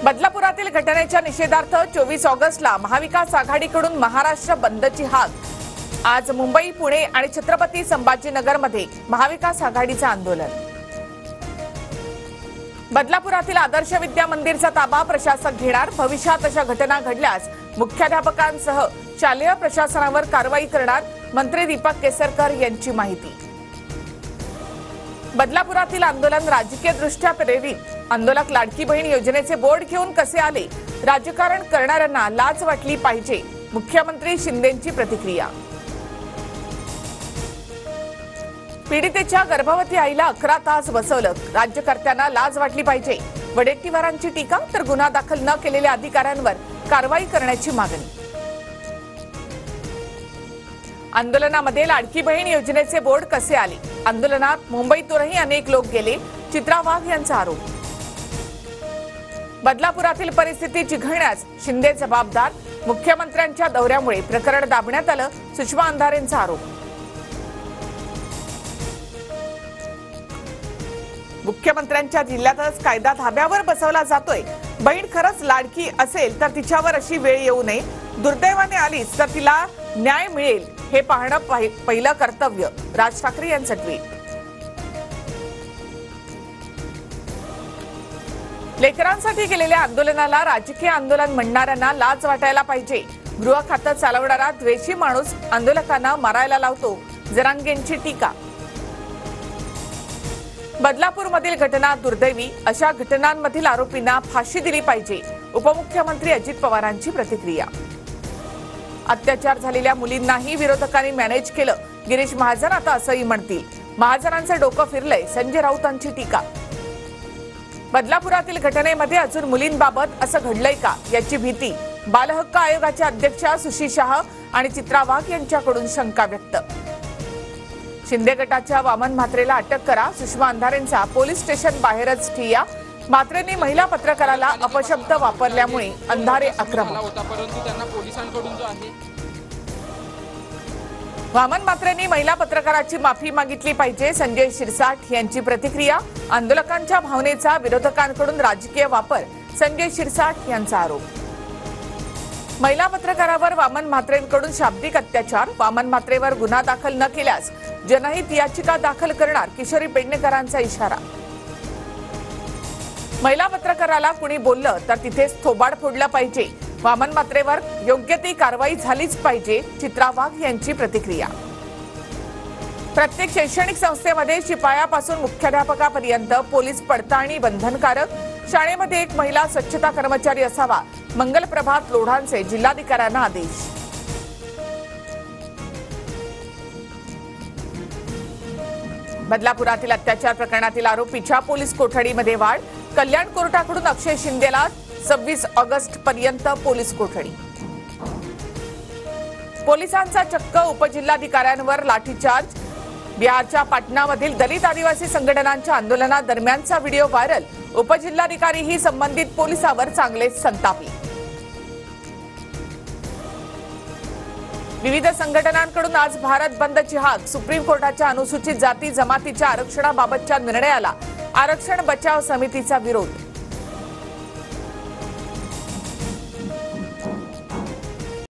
बदलापुरातील घटनेच्या निषेधार्थ 24 ऑगस्टला महाविकास आघाडीकडून महाराष्ट्र बंदची हाक। आज मुंबई, पुणे आणि छत्रपती संभाजीनगरमध्ये महाविकास आघाडीचे आंदोलन। बदलापुरातील आदर्श विद्या मंदिरचा ताबा प्रशासक घेणार। भविष्यात अशा घटना घडल्यास मुख्याध्यापकांसह शालेय प्रशासनावर कारवाई करणार। मंत्री दीपक केसरकर यांची माहिती। बदलापुरातील आंदोलन राजकीय दृष्ट्या प्रेरित। आंदोलक लाडकी बहीण योजनेचे बोर्ड घेऊन कसे आले? राजकारण करणाऱ्यांना लाज वाटली पाहिजे। मुख्यमंत्री शिंदेंची प्रतिक्रिया। पीडितेच्या गर्भवती आईला 11 तास बसवलं। राज्यकर्त्यांना लाज वाटली पाहिजे। वडेट्टीवारांची टीका, तर गुन्हा दाखल न केलेल्या अधिकाऱ्यांवर कारवाई करण्याची मागणी। आंदोलनामध्ये लाडकी बहीण योजनेचे बोर्ड कसे आले? आंदोलनात मुंबईतूनही अनेक लोक गेले। चित्रा वाघ यांचा आरोप। बदलापुरातील परिस्थिती चिघळण्यास शिंदे जबाबदार। मुख्यमंत्र्यांच्या दौऱ्यामुळे प्रकरण दाबण्यात आलं। सुषमा अंधारेंचा आरोप। मुख्यमंत्र्यांच्या जिल्ह्यातच कायदा धाब्यावर बसवला जातोय। बहीण खरंच लाडकी असेल तर तिच्यावर अशी वेळ येऊ नये। दुर्दैवाने आलीच तर तिला न्याय मिळेल हे पाहणं पहिलं कर्तव्य। राज ठाकरे यांचं ट्विट। लेकरांसाठी केलेल्या आंदोलनाला राजकीय आंदोलन म्हणणाऱ्यांना लाज वाटायला पाहिजे। गृह खातं चालवणारा द्वेषी माणूस आंदोलकांना मारायला लावतो। जरांगेंची टीका। बदलापूरमधील घटना दुर्दैवी। अशा घटनांमधील आरोपींना फाशी दिली पाहिजे। उपमुख्यमंत्री अजित पवारांची प्रतिक्रिया। अत्याचार झालेल्या मुलींनाही विरोधकांनी मॅनेज केलं। गिरीश महाजन आता असंही म्हणतील। महाजनांचं डोकं फिरलंय। संजय राऊतांची टीका। बदलापुरातील घटनेमध्ये अजून मुलींबाबत असं घडलंय का याची भीती। बालहक्क आयोगाच्या अध्यक्षा सुशी शाह आणि चित्रा वाघ यांच्याकडून शंका व्यक्त। शिंदे गटाच्या वामन म्हात्रेला अटक करा। सुषमा अंधारेंचा पोलीस स्टेशन बाहेरच ठिय्या। म्हात्रेंनी महिला पत्रकाराला अपशब्द वापरल्यामुळे अंधारे आक्रमक। वामन म्हात्रेंनी महिला पत्रकाराची माफी मागितली पाहिजे। संजय शिरसाट यांची प्रतिक्रिया। आंदोलकांच्या भावनेचा विरोधकांकडून राजकीय वापर। संजय शिरसाट यांचा आरोप। महिला पत्रकारावर वामन म्हात्रेंकडून शाब्दिक अत्याचार। वामन म्हात्रेवर गुन्हा दाखल न केल्यास जनहित याचिका दाखल करणार। किशोरी पेडणेकरांचा इशारा। महिला पत्रकाराला कुणी बोललं तर तिथेच थोबाड फोडलं पाहिजे। वामन म्हात्रेवर योग्य ती कारवाई झालीच पाहिजे। चित्रा वाघ यांची प्रतिक्रिया। प्रत्येक शैक्षणिक संस्थेमध्ये शिपायापासून मुख्याध्यापकापर्यंत पोलीस पडताळणी बंधनकारक। शाळेमध्ये एक महिला स्वच्छता कर्मचारी असावा। मंगलप्रभात लोढांचे जिल्हाधिकाऱ्यांना आदेश। बदलापुरातील अत्याचार प्रकरणातील आरोपीच्या पोलीस कोठडीमध्ये वाढ। कल्याण कोर्टाकडून अक्षय शिंदेला 26 ऑगस्ट पर्यंत पोलीस कोठडी। पोलिसांचा चक्क उपजिल्हाधिकाऱ्यांवर लाठीचार्ज। बिहारच्या पाटणामधील दलित आदिवासी संघटनांच्या आंदोलनादरम्यानचा व्हिडिओ व्हायरल। उपजिल्हाधिकारीही संबंधित पोलिसावर चांगलेच संतापले। विविध संघटनांकडून आज भारत बंदची हाक। सुप्रीम कोर्टाच्या अनुसूचित जाती जमातीच्या आरक्षणाबाबतच्या निर्णयाला आरक्षण बचाव समितीचा विरोध।